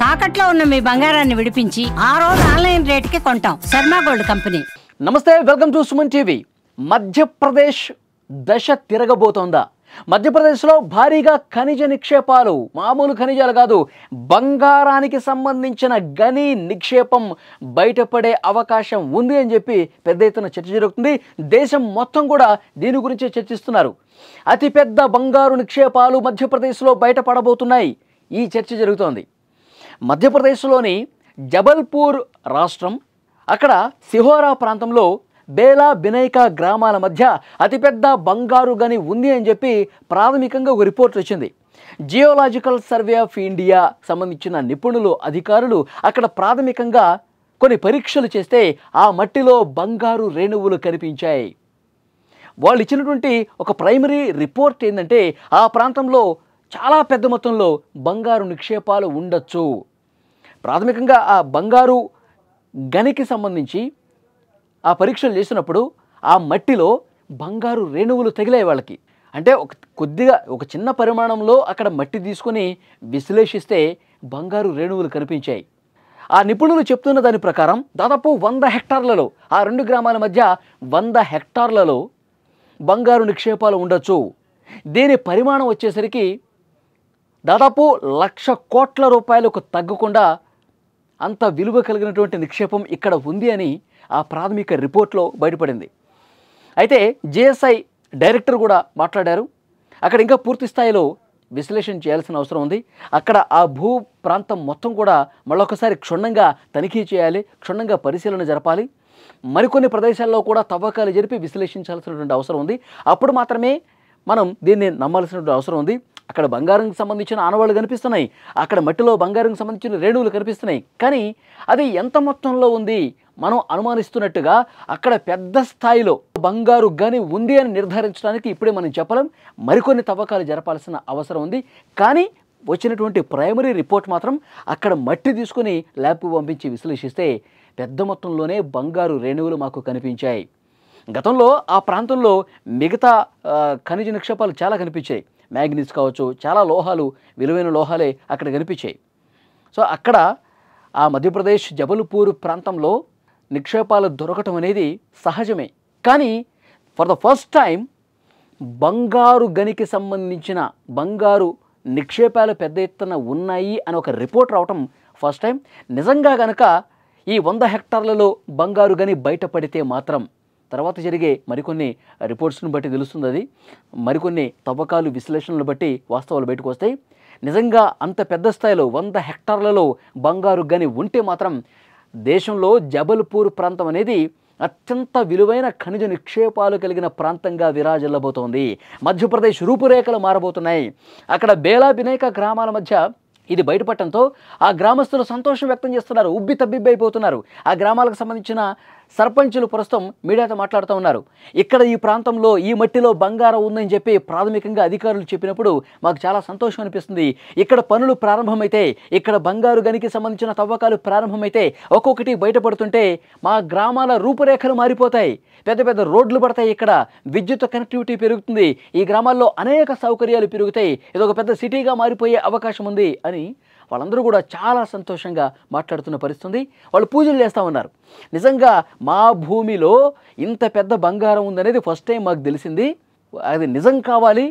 తాకట్లో ఉన్న మీ బంగారాన్ని విడిపించి ఆ రోజు ఆన్లైన్ రేటుకి కొంటాం. Sharma gold company. నమస్తే, welcome to Suman TV. Madhya Pradesh దశ తిరగబోతోందా? మధ్యప్రదేశ్లో భారీగా ఖనిజ నిక్షేపాలు, మామూలు ఖనిజాలు కాదు, బంగారానికి సంబంధించిన గని నిక్షేపం బయటపడే అవకాశం ఉంది అని చెప్పి పెద్ద ఎత్తున చర్చ జరుగుతుంది. దేశం మొత్తం కూడా దీని గురించి చర్చిస్తున్నారు. అతిపెద్ద బంగారు నిక్షేపాలు మధ్యప్రదేశ్లో బయటపడబోతున్నాయి. ఈ చర్చ జరుగుతోంది. మధ్యప్రదేశ్లోని జబల్పూర్ రాష్ట్రం, అక్కడ సిహోరా ప్రాంతంలో బేలా బినైకా గ్రామాల మధ్య అతిపెద్ద బంగారు గని ఉంది అని చెప్పి ప్రాథమికంగా ఒక రిపోర్ట్ వచ్చింది. జియోలాజికల్ సర్వే ఆఫ్ ఇండియా సంబంధించిన నిపుణులు, అధికారులు అక్కడ ప్రాథమికంగా కొన్ని పరీక్షలు చేస్తే ఆ మట్టిలో బంగారు రేణువులు కనిపించాయి. వాళ్ళు ఇచ్చినటువంటి ఒక ప్రైమరీ రిపోర్ట్ ఏంటంటే ఆ ప్రాంతంలో చాలా పెద్ద మొత్తంలో బంగారు నిక్షేపాలు ఉండొచ్చు. ప్రాథమికంగా ఆ బంగారు గనికి సంబంధించి ఆ పరీక్షలు చేసినప్పుడు ఆ మట్టిలో బంగారు రేణువులు తగిలాయి వాళ్ళకి. అంటే ఒక చిన్న పరిమాణంలో అక్కడ మట్టి తీసుకొని విశ్లేషిస్తే బంగారు రేణువులు కనిపించాయి. ఆ నిపుణులు చెప్తున్న దాని ప్రకారం దాదాపు 100 హెక్టార్లలో, ఆ రెండు గ్రామాల మధ్య 100 హెక్టార్లలో బంగారు నిక్షేపాలు ఉండొచ్చు. దీని పరిమాణం వచ్చేసరికి దాదాపు 1,00,000 కోట్ల రూపాయలకు తగ్గకుండా అంత విలువ కలిగినటువంటి నిక్షేపం ఇక్కడ ఉంది అని ఆ ప్రాథమిక రిపోర్ట్లో బయటపడింది. అయితే జేఎస్ఐ డైరెక్టర్ కూడా మాట్లాడారు. అక్కడ ఇంకా పూర్తి స్థాయిలో విశ్లేషణ చేయాల్సిన అవసరం ఉంది. అక్కడ ఆ భూ ప్రాంతం మొత్తం కూడా మళ్ళొకసారి క్షుణ్ణంగా తనిఖీ చేయాలి, క్షుణ్ణంగా పరిశీలన జరపాలి. మరికొన్ని ప్రదేశాల్లో కూడా తవ్వకాలు జరిపి విశ్లేషించాల్సినటువంటి అవసరం ఉంది. అప్పుడు మాత్రమే మనం దీన్ని నమ్మాల్సినటువంటి అవసరం ఉంది. అక్కడ బంగారంకి సంబంధించిన ఆనవాళ్ళు కనిపిస్తున్నాయి, అక్కడ మట్టిలో బంగారంకి సంబంధించిన రేణువులు కనిపిస్తున్నాయి. కానీ అది ఎంత మొత్తంలో ఉంది? మనం అనుమానిస్తున్నట్టుగా అక్కడ పెద్ద స్థాయిలో బంగారు గని ఉంది అని నిర్ధారించడానికి ఇప్పుడే మనం చెప్పలేం. మరికొన్ని తవ్వకాలు జరపాల్సిన అవసరం ఉంది. కానీ వచ్చినటువంటి ప్రైమరీ రిపోర్ట్ మాత్రం అక్కడ మట్టి తీసుకుని ల్యాబ్కు పంపించి విశ్లేషిస్తే పెద్ద మొత్తంలోనే బంగారు రేణువులు మాకు కనిపించాయి. గతంలో ఆ ప్రాంతంలో మిగతా ఖనిజ నిక్షేపాలు చాలా కనిపించాయి. మ్యాగ్నీస్ కావచ్చు, చాలా లోహాలు, విలువైన లోహాలే అక్కడ కనిపించాయి. సో అక్కడ ఆ మధ్యప్రదేశ్ జబల్పూర్ ప్రాంతంలో నిక్షేపాలు దొరకటం అనేది సహజమే. కానీ ఫర్ ద ఫస్ట్ టైం బంగారు గనికి సంబంధించిన బంగారు నిక్షేపాలు పెద్ద ఎత్తున ఉన్నాయి అని ఒక రిపోర్ట్ రావటం ఫస్ట్ టైం. నిజంగా కనుక ఈ 100 హెక్టార్లలో బంగారు గని బయటపడితే మాత్రం తర్వాత జరిగే మరికొన్ని రిపోర్ట్స్ను బట్టి తెలుస్తుంది. అది మరికొన్ని తవ్వకాలు, విశ్లేషణలు బట్టి వాస్తవాలు బయటకు వస్తాయి. నిజంగా అంత పెద్ద స్థాయిలో 100 హెక్టార్లలో బంగారు గని ఉంటే మాత్రం దేశంలో జబల్పూర్ ప్రాంతం అనేది అత్యంత విలువైన ఖనిజ నిక్షేపాలు కలిగిన ప్రాంతంగా విరాజిల్లబోతోంది. మధ్యప్రదేశ్ రూపురేఖలు మారబోతున్నాయి. అక్కడ బేలా బినైకా గ్రామాల మధ్య ఇది బయటపడటంతో ఆ గ్రామస్తులు సంతోషం వ్యక్తం చేస్తున్నారు, ఉబ్బి తబ్బిబ్బైపోతున్నారు. ఆ గ్రామాలకు సంబంధించిన సర్పంచులు ప్రస్తుతం మీడియాతో మాట్లాడుతూ ఉన్నారు. ఇక్కడ ఈ ప్రాంతంలో ఈ మట్టిలో బంగారం ఉందని చెప్పి ప్రాథమికంగా అధికారులు చెప్పినప్పుడు మాకు చాలా సంతోషం అనిపిస్తుంది. ఇక్కడ పనులు ప్రారంభమైతే, ఇక్కడ బంగారు గనికి సంబంధించిన తవ్వకాలు ప్రారంభమైతే, ఒక్కొక్కటి బయటపడుతుంటే మా గ్రామాల రూపురేఖలు మారిపోతాయి. పెద్ద పెద్ద రోడ్లు పడతాయి, ఇక్కడ విద్యుత్ కనెక్టివిటీ పెరుగుతుంది, ఈ గ్రామాల్లో అనేక సౌకర్యాలు పెరుగుతాయి, ఇదొక పెద్ద సిటీగా మారిపోయే అవకాశం ఉంది అని వాళ్ళందరూ కూడా చాలా సంతోషంగా మాట్లాడుతున్న పరిస్థితి. వాళ్ళు పూజలు చేస్తూ ఉన్నారు. నిజంగా మా భూమిలో ఇంత పెద్ద బంగారం ఉందనేది ఫస్ట్ టైం మాకు తెలిసింది. అది నిజం కావాలి,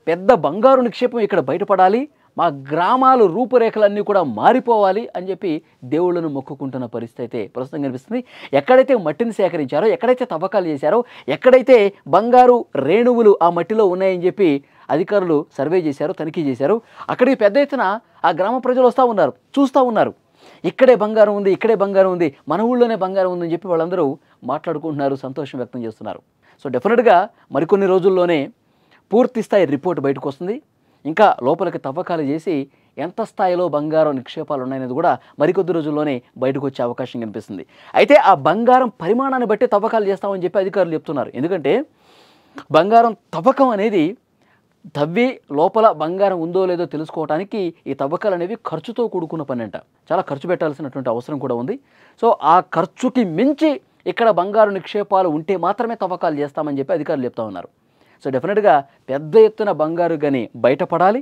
పెద్ద బంగారు నిక్షేపం ఇక్కడ బయటపడాలి, మా గ్రామాలు రూపురేఖలన్నీ కూడా మారిపోవాలి అని చెప్పి దేవుళ్ళను మొక్కుకుంటున్న పరిస్థితి అయితే ప్రస్తుతం కనిపిస్తుంది. ఎక్కడైతే మట్టిని సేకరించారో, ఎక్కడైతే తవ్వకాలు చేశారో, ఎక్కడైతే బంగారు రేణువులు ఆ మట్టిలో ఉన్నాయని చెప్పి అధికారులు సర్వే చేశారు, తనిఖీ చేశారు, అక్కడికి పెద్ద ఎత్తున ఆ గ్రామ ప్రజలు వస్తూ ఉన్నారు, చూస్తూ ఉన్నారు. ఇక్కడే బంగారం ఉంది, ఇక్కడే బంగారం ఉంది, మన ఊళ్ళోనే బంగారం ఉందని చెప్పి వాళ్ళందరూ మాట్లాడుకుంటున్నారు, సంతోషం వ్యక్తం చేస్తున్నారు. సో డెఫినెట్గా మరికొన్ని రోజుల్లోనే పూర్తి స్థాయి రిపోర్ట్ బయటకు వస్తుంది. ఇంకా లోపలికి తవ్వకాలు చేసి ఎంత స్థాయిలో బంగారం నిక్షేపాలు ఉన్నాయనేది కూడా మరికొద్ది రోజుల్లోనే బయటకు వచ్చే అవకాశం కనిపిస్తుంది. అయితే ఆ బంగారం పరిమాణాన్ని బట్టి తవ్వకాలు చేస్తామని చెప్పి అధికారులు చెప్తున్నారు. ఎందుకంటే బంగారం తవ్వకం అనేది తవ్వి లోపల బంగారం ఉందో లేదో తెలుసుకోవడానికి ఈ తవ్వకాలు అనేవి ఖర్చుతో కూడుకున్న పని అంట. చాలా ఖర్చు పెట్టాల్సినటువంటి అవసరం కూడా ఉంది. సో ఆ ఖర్చుకి మించి ఇక్కడ బంగారు నిక్షేపాలు ఉంటే మాత్రమే తవ్వకాలు చేస్తామని చెప్పి అధికారులు చెప్తా ఉన్నారు. సో డెఫినెట్గా పెద్ద ఎత్తున బంగారు గని బయటపడాలి.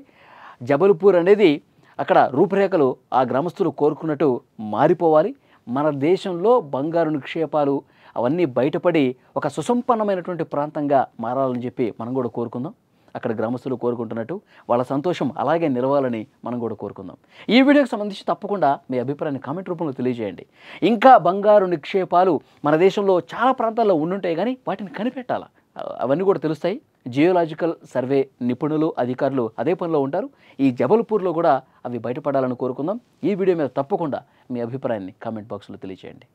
జబల్పూర్ అనేది అక్కడ రూపురేఖలు ఆ గ్రామస్తులు కోరుకున్నట్టు మారిపోవాలి. మన దేశంలో బంగారు నిక్షేపాలు అవన్నీ బయటపడి ఒక సుసంపన్నమైనటువంటి ప్రాంతంగా మారాలని చెప్పి మనం కూడా కోరుకుందాం. అక్కడ గ్రామస్తులు కోరుకుంటున్నట్టు వాళ్ళ సంతోషం అలాగే నిలవాలని మనం కూడా కోరుకుందాం. ఈ వీడియోకి సంబంధించి తప్పకుండా మీ అభిప్రాయాన్ని కామెంట్ రూపంలో తెలియజేయండి. ఇంకా బంగారు నిక్షేపాలు మన దేశంలో చాలా ప్రాంతాల్లో ఉండుంటాయి, కానీ వాటిని కనిపెట్టాలా, అవన్నీ కూడా తెలుస్తాయి. జియోలాజికల్ సర్వే నిపుణులు అధికారులు అదే పనిలో ఉంటారు. ఈ జబల్పూర్లో కూడా అవి బయటపడాలని కోరుకుందాం. ఈ వీడియో మీద తప్పకుండా మీ అభిప్రాయాన్ని కామెంట్ బాక్స్లో తెలియజేయండి.